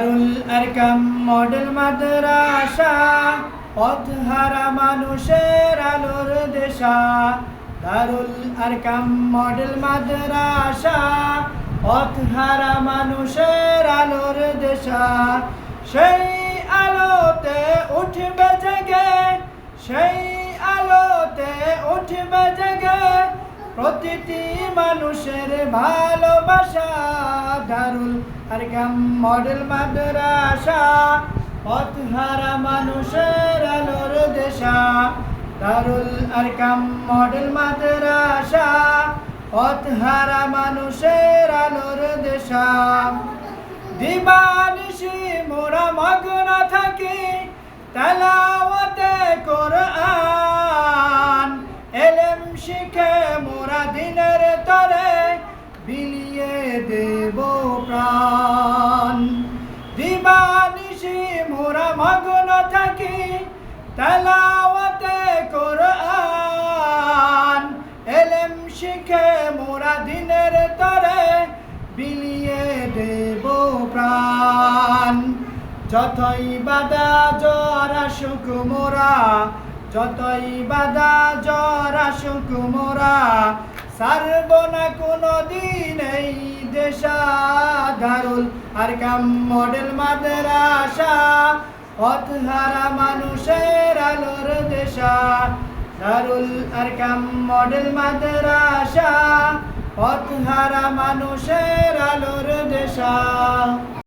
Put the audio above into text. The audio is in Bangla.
দারুল আরকাম মডেল মাদ্রাসা পথহারা মানুষের আলোর দেশা। দারুল আরকাম মডেল মাদ্রাসা পথহারা মানুষের আলোর দেশা। সেই আলোতে উঠবে জেগে, সেই আলোতে উঠবে জেগে প্রতিটি মানুষের ভালোবাসা। দারুল আরকাম মডেল মাদ্রাসা পথহারা মানুষের আলোর দেশা। দারুল আরকাম মডেল মাদ্রাসা পথহারা মানুষের আলোর দেশা। দিবানিশি মোরা মগ্ন থাকি তেলাওয়াতে কোরআন, এলেম শিখে মোরা দিনের তরে বিলিয়ে দেব প্রাণ। দিবানিশি মোরা মগ্ন থাকি তেলাওয়াতে কোরআন, এলেম শিখে মোরা দিনের তরে বিলিয়ে দেব প্রাণ। যতই বাধা জ্বর আসুক মোরা, যতই বাধা জ্বর আসুক মোরা ছাড়ব না কোনো দিন এই দেশা। দারুল আরকাম মডেল মাদ্রাসা পথহারা মানুষের আলোর দেশা। দারুল আরকাম মডেল মাদ্রাসা পথহারা মানুষের আলোর দেশা।